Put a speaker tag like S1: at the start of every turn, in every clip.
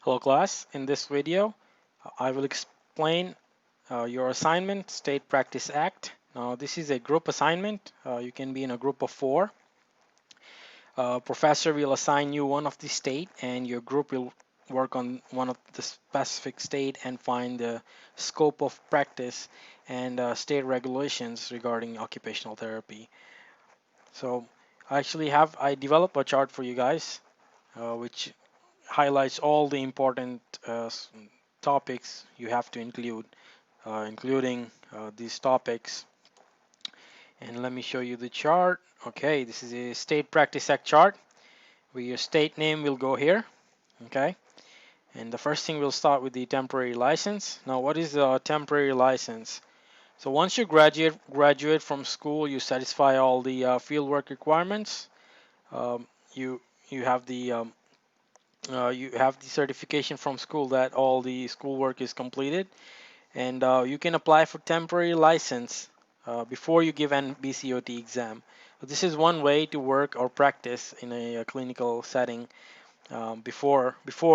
S1: Hello class, in this video I will explain your assignment, State Practice Act. Now this is a group assignment. You can be in a group of 4. Professor will assign you one of the state and your group will work on one of the specific state and find the scope of practice and state regulations regarding occupational therapy. So I developed a chart for you guys which highlights all the important topics you have to include, including these topics. And let me show you the chart. Okay, this is a State Practice Act chart where your state name will go here. Okay, and the first thing we'll start with the temporary license. Now, what is a temporary license? So once you graduate from school, you satisfy all the fieldwork requirements. Um, you you have the certification from school that all the schoolwork is completed, and you can apply for temporary license before you give an BCOT exam. So this is one way to work or practice in a clinical setting before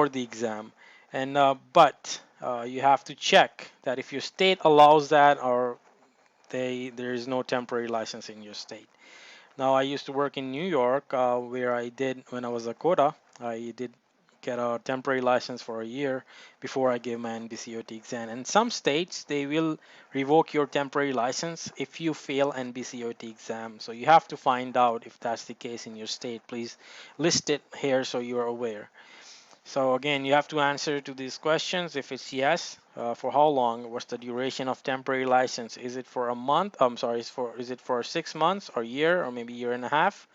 S1: the exam. And but you have to check that if your state allows that or there is no temporary license in your state. Now I used to work in New York where I did when I was a quota. I did get a temporary license for a year before I gave my NBCOT exam. And some states they will revoke your temporary license if you fail NBCOT exam. So you have to find out if that's the case in your state. Please list it here so you are aware. So again, you have to answer to these questions. If it's yes, for how long? What's the duration of temporary license? Is it for a month? I'm sorry, is it for 6 months or year or maybe year and a half?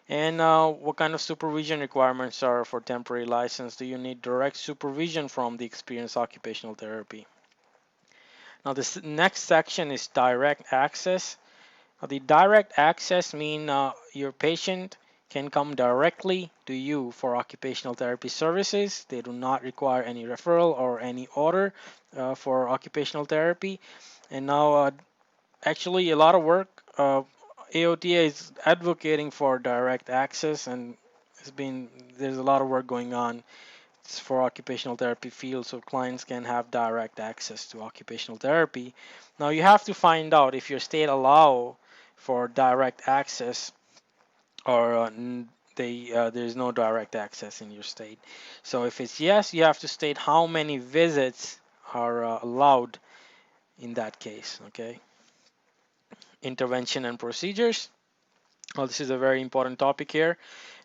S1: And what kind of supervision requirements are for temporary license? Do you need direct supervision from the experienced occupational therapy? Now this next section is direct access. The direct access mean your patient can come directly to you for occupational therapy services. They do not require any referral or any order for occupational therapy. And now, actually, a lot of work. AOTA is advocating for direct access, and there's a lot of work going on for occupational therapy field so clients can have direct access to occupational therapy. Now you have to find out if your state allow for direct access or there's no direct access in your state. So if it's yes, you have to state how many visits are allowed in that case. Okay, intervention and procedures. Well, this is a very important topic here.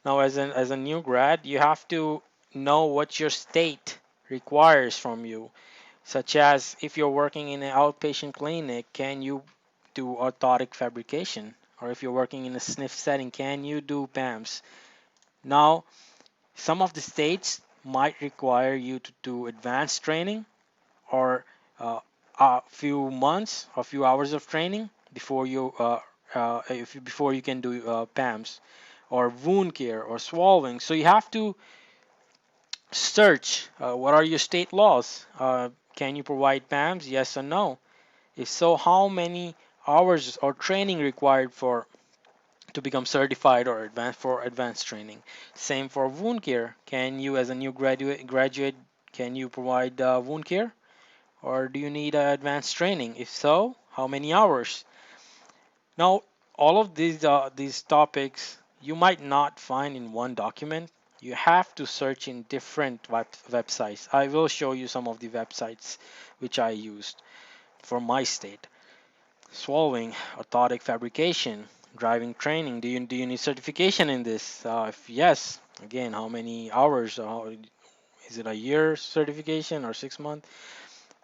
S1: Now, as a new grad, you have to know what your state requires from you, such as if you're working in an outpatient clinic, can you do orthotic fabrication? Or if you're working in a SNF setting, can you do PAMS? Now, some of the states might require you to do advanced training or a few months, a few hours of training before you can do PAMS or wound care or swallowing. So you have to search what are your state laws. Can you provide PAMS? Yes or no. If so, how many hours or training required for to become certified or advanced training? Same for wound care. Can you, as a new graduate, can you provide wound care, or do you need advanced training? If so, how many hours? Now, all of these topics you might not find in one document. You have to search in different websites. I will show you some of the websites which I used for my state. Swallowing, orthotic fabrication, driving training. Do you need certification in this? If yes, again, how many hours? Is it a year certification or 6 month?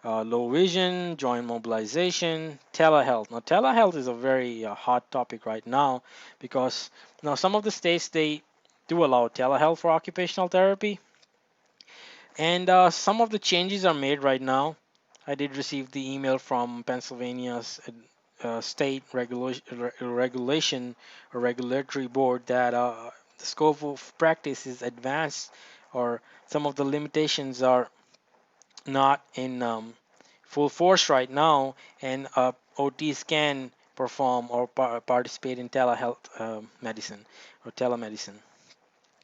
S1: Low vision, joint mobilization, telehealth. Now, telehealth is a very hot topic right now because now some of the states they do allow telehealth for occupational therapy, and some of the changes are made right now. I did receive the email from Pennsylvania's state regulation or regulatory board that the scope of practice is advanced, or some of the limitations are not in full force right now, and OTs can perform or participate in telehealth medicine or telemedicine.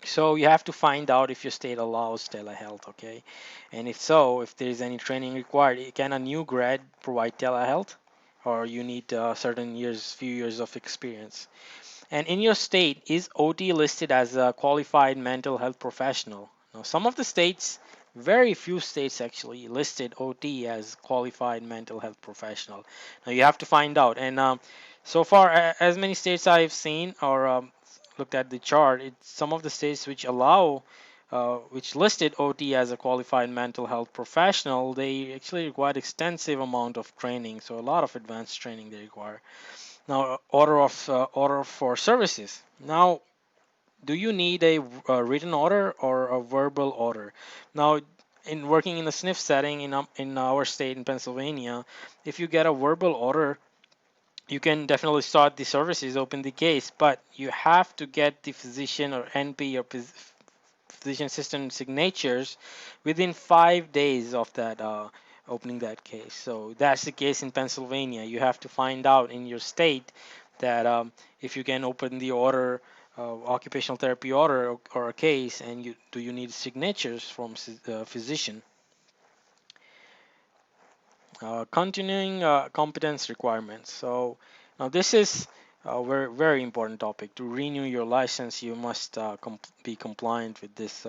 S1: So you have to find out if your state allows telehealth, okay? And if so, if there's any training required, can a new grad provide telehealth, or you need few years of experience? And in your state, is OT listed as a qualified mental health professional? Now, some of the states, very few states actually, listed OT as qualified mental health professional. Now, you have to find out. And so far, as many states I've seen or looked at the chart, it's some of the states which which listed OT as a qualified mental health professional, they actually require extensive amount of training. So a lot of advanced training they require. Now, order for services. Now, do you need a written order or a verbal order? Now, in working in the SNF setting in our state in Pennsylvania, if you get a verbal order, you can definitely start the services, open the case, but you have to get the physician or NP or physician assistant signatures within 5 days of that opening that case. So that's the case in Pennsylvania. You have to find out in your state that if you can open the order, occupational therapy order or a case, and do you need signatures from physician. Continuing competence requirements. So now this is a very important topic. To renew your license, you must be compliant with this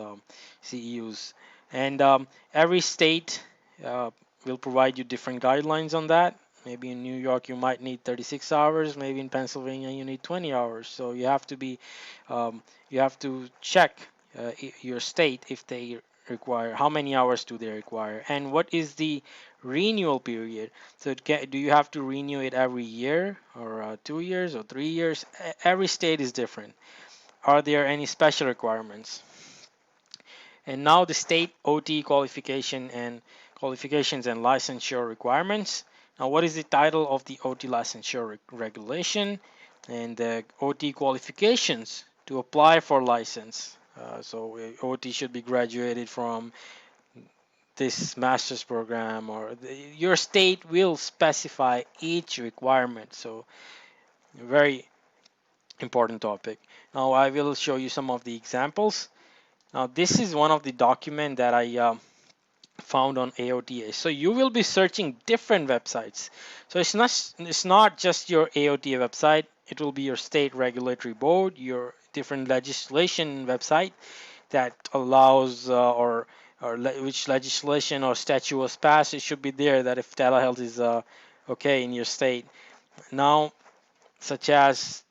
S1: CEUs, and every state uh, will provide you different guidelines on that. Maybe in New York you might need 36 hours. Maybe in Pennsylvania you need 20 hours. So you have to check your state if they require how many hours do they require and what is the renewal period. So do you have to renew it every year or 2 years or 3 years? Every state is different. Are there any special requirements? And now the state OT qualifications and licensure requirements. Now, what is the title of the OT licensure regulation and the OT qualifications to apply for license? OT should be graduated from this master's program or your state will specify each requirement. So very important topic. Now I will show you some of the examples. Now this is one of the document that I found on AOTA. So you will be searching different websites. So it's not just your AOTA website. It will be your state regulatory board, your different legislation website that allows which legislation or statute was passed. It should be there that if telehealth is okay in your state. Now, such as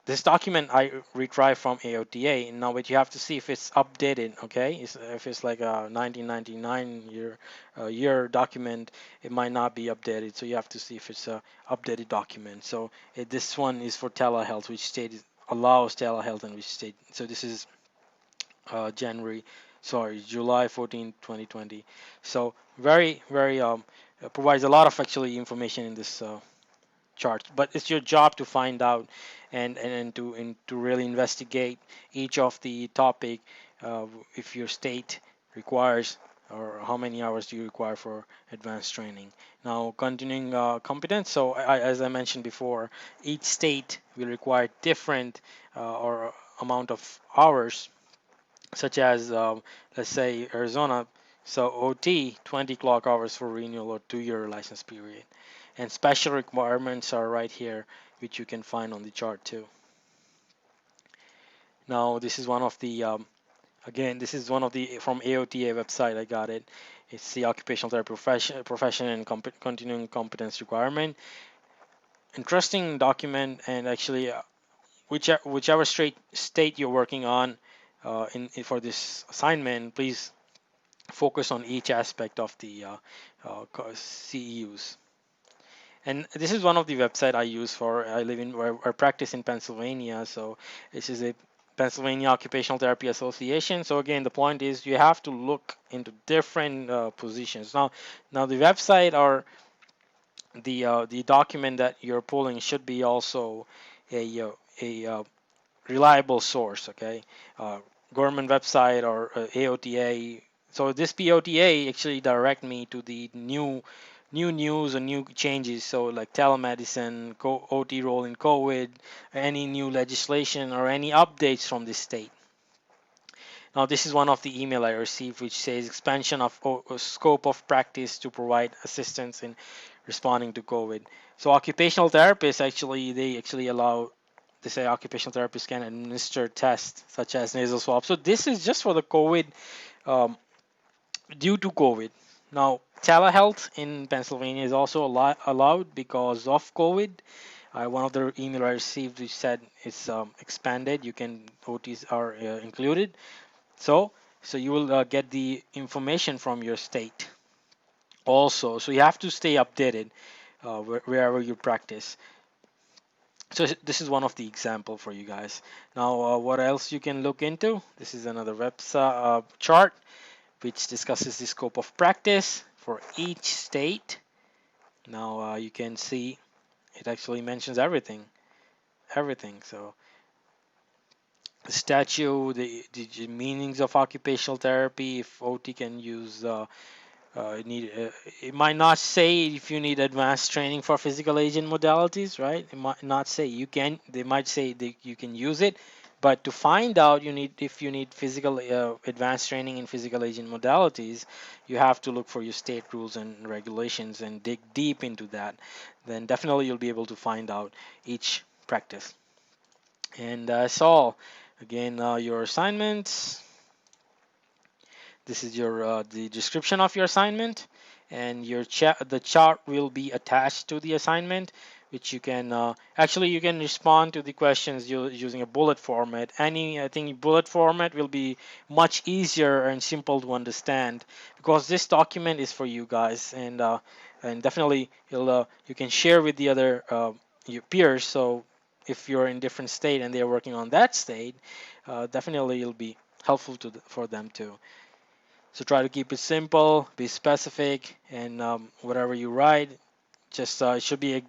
S1: this document I retrieved from AOTA. Now, but you have to see if it's updated. Okay, if it's like a 1999 year document, it might not be updated. So you have to see if it's a updated document. So this one is for telehealth, which state allows telehealth and which state. So this is July 14, 2020. So very provides a lot of actually information in this chart. But it's your job to find out and to really investigate each of the topic if your state requires or how many hours do you require for advanced training. Now, continuing competence. So, as I mentioned before, each state will require different or amount of hours such as let's say Arizona. So OT 20 clock hours for renewal or 2 year license period. And special requirements are right here, which you can find on the chart too. Now this is one of the again this is one of the from AOTA website I got it. It's the occupational therapy profession and continuing competence requirement. Interesting document and actually whichever state you're working on for this assignment, please focus on each aspect of the CEUs. And this is one of the website I use for I live in where I practice in Pennsylvania. So this is a Pennsylvania Occupational Therapy Association. So again, the point is you have to look into different positions. Now the website or the document that you're pulling should be also a reliable source. Okay, government website or AOTA. So this POTA actually direct me to the new news and new changes. So like telemedicine, OT role in COVID, any new legislation or any updates from the state. Now, this is one of the email I received, which says expansion of scope of practice to provide assistance in responding to COVID. So, occupational therapists they actually allow. They say occupational therapists can administer tests such as nasal swab. So, this is just for the COVID, um, due to COVID. Now, telehealth in Pennsylvania is also allowed because of COVID. One of the email I received which said it's expanded. You can OTs are included. So, so you will get the information from your state also. So you have to stay updated wherever you practice. So this is one of the example for you guys. Now, what else you can look into? This is another website chart which discusses the scope of practice for each state. Now you can see it actually mentions everything. So the statute, the meanings of occupational therapy, if OT can use it might not say if you need advanced training for physical agent modalities, right? It might not say you can. They might say that you can use it, but to find out you need if you need physical advanced training in physical agent modalities, you have to look for your state rules and regulations and dig deep into that. Then definitely you'll be able to find out each practice. And that's all. Again, your assignments. This is your the description of your assignment, and the chart will be attached to the assignment, which you can actually you can respond to the questions using a bullet format. I think bullet format will be much easier and simple to understand because this document is for you guys, and definitely you can share with the other your peers. So if you're in different state and they're working on that state, definitely it'll be helpful for them too. So try to keep it simple, be specific, and whatever you write, just it should be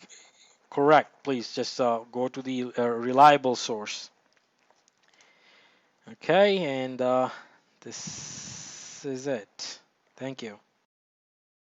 S1: correct. Please just go to the reliable source. Okay, and this is it. Thank you.